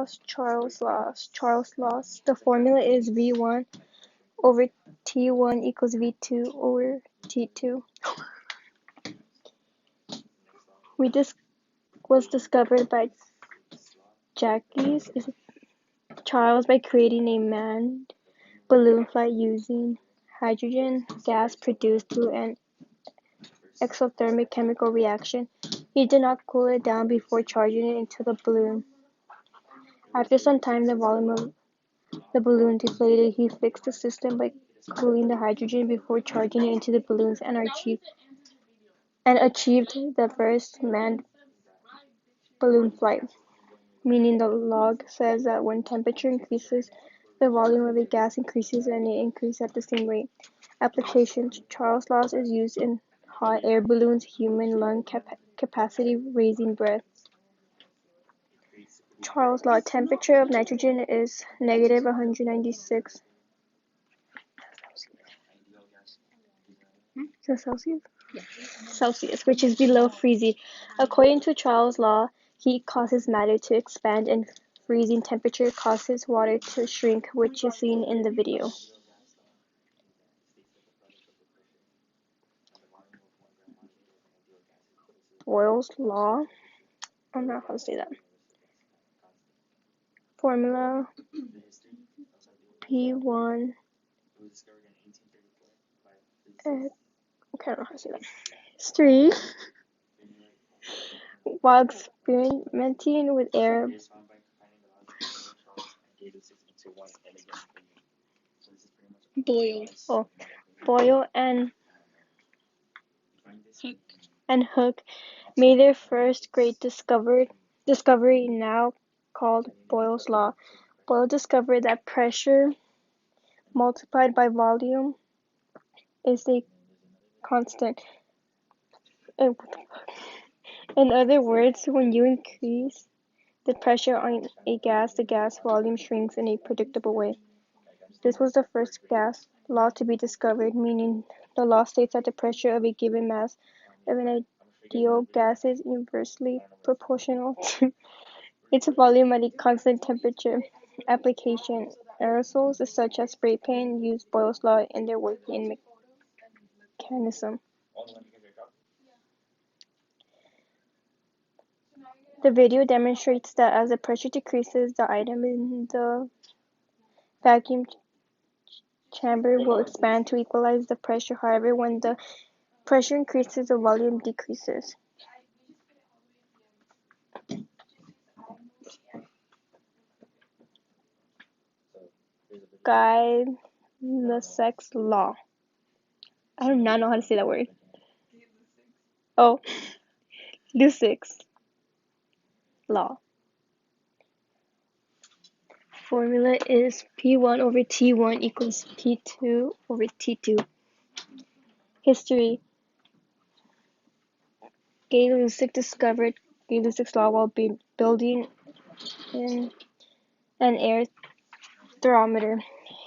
laws, Charles laws, Charles laws. The formula is V1 over T1 equals V2 over T2. Was discovered by Jacques Charles by creating a manned balloon flight using hydrogen gas produced through an exothermic chemical reaction. He did not cool it down before charging it into the balloon. After some time, the volume of the balloon deflated. He fixed the system by cooling the hydrogen before charging it into the balloons and achieved the first manned balloon flight. Meaning the log says that when temperature increases, the volume of a gas increases and it increases at the same rate. Applications: Charles' law is used in hot air balloons, human lung capacity raising breath. Charles' law: temperature of nitrogen is negative 196 Celsius, which is below freezing. According to Charles' law, heat causes matter to expand and freezing temperature causes water to shrink, which is seen in the video. Boyle's law. I don't know how to say that. Formula P1. Okay, I don't know how to say that. History. While experimenting with air, Boyle and Hooke made their first great discovery, now called Boyle's law. Boyle discovered that pressure multiplied by volume is a constant. In other words, when you increase the pressure on a gas, the gas volume shrinks in a predictable way. This was the first gas law to be discovered, meaning the law states that the pressure of a given mass of an ideal gas is inversely proportional to its volume at a constant temperature. Application: aerosols such as spray paint use Boyle's law in their working mechanism. The video demonstrates that as the pressure decreases, the item in the vacuum chamber will expand to equalize the pressure. However, when the pressure increases, the volume decreases. Gay-Lussac's law. I do not know how to say that word. Oh, Lussac's law. Formula is P1 over T1 equals P2 over T2. History: Gay-Lussac discovered Gay-Lussac's law while building an air thermometer.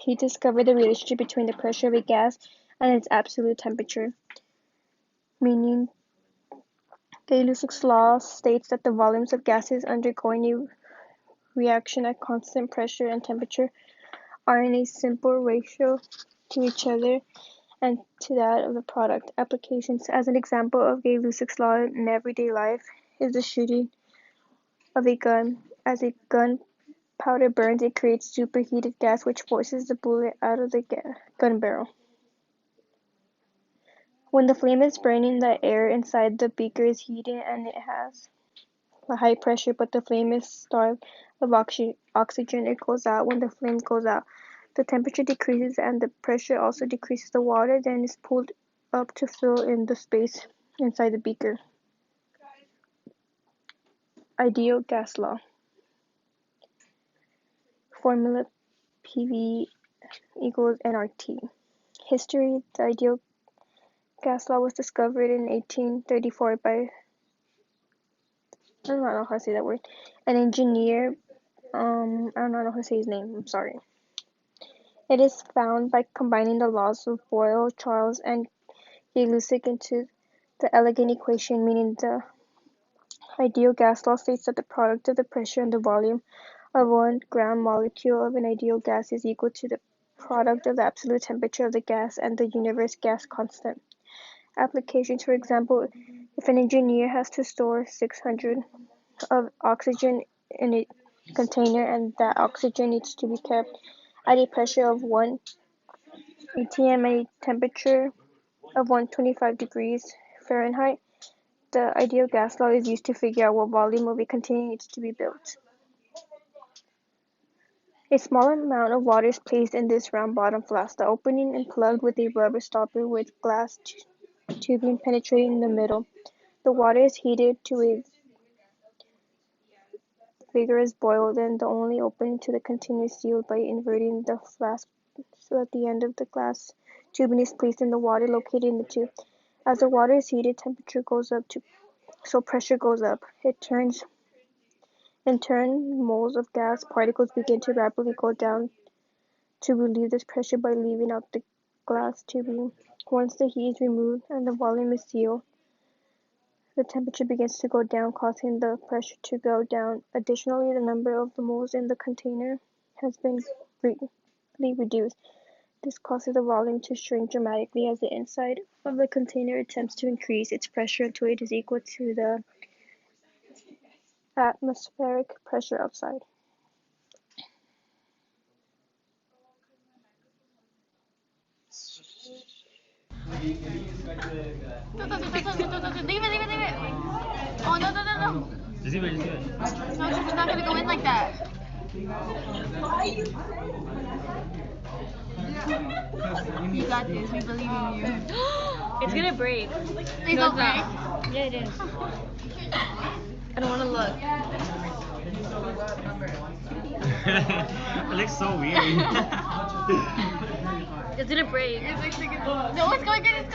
He discovered the relationship between the pressure of a gas and its absolute temperature. Meaning, Gay-Lussac's law states that the volumes of gases undergoing a reaction at constant pressure and temperature are in a simple ratio to each other and to that of the product. Applications: as an example of Gay-Lussac's law in everyday life is the shooting of a gun. As a gunpowder burns, it creates superheated gas which forces the bullet out of the gun barrel. When the flame is burning, the air inside the beaker is heated and it has a high pressure, but the flame is starved of oxygen. It goes out. When the flame goes out, the temperature decreases and the pressure also decreases. The water then is pulled up to fill in the space inside the beaker. Ideal gas law. Formula PV equals nRT. History: the ideal gas law was discovered in 1834 by, I don't know how to say that word, an engineer. I don't know how to say his name, I'm sorry. It is found by combining the laws of Boyle, Charles, and Gay-Lussac into the elegant equation, meaning the ideal gas law states that the product of the pressure and the volume of 1 gram molecule of an ideal gas is equal to the product of the absolute temperature of the gas and the universe gas constant. Applications, for example, if an engineer has to store 600 of oxygen in a container and that oxygen needs to be kept at a pressure of 1 atm and a temperature of 125 degrees Fahrenheit, the ideal gas law is used to figure out what volume of a container needs to be built. A small amount of water is placed in this round bottom flask, the opening and plugged with a rubber stopper with glass tubing penetrating the middle. The water is heated to a vigorous boil, then the only opening to the container is sealed by inverting the flask so that the end of the glass tubing is placed in the water located in the tube. As the water is heated, temperature goes up so pressure goes up. In turn, moles of gas particles begin to rapidly go down to relieve this pressure by leaving out the glass tubing. Once the heat is removed and the volume is sealed, the temperature begins to go down, causing the pressure to go down. Additionally, the number of the moles in the container has been greatly reduced. This causes the volume to shrink dramatically as the inside of the container attempts to increase its pressure until it is equal to the atmospheric pressure outside. Leave it. Oh, no. Just leave it. No, because it's not going to go in like that. You got this. We believe in you. It's gonna break. Please don't break. Yeah, it is. I don't want to look. It looks so weird. It's gonna break. No, it's going in.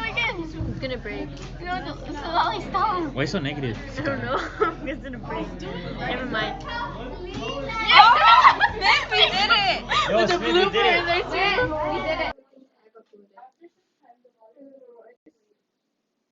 It's gonna break. No, Lolly, stop. Why so negative? I don't know. It's gonna break. Never mind. Yes! We did it! Yo, With the Smith, you did it. bloopers, I see. We did it.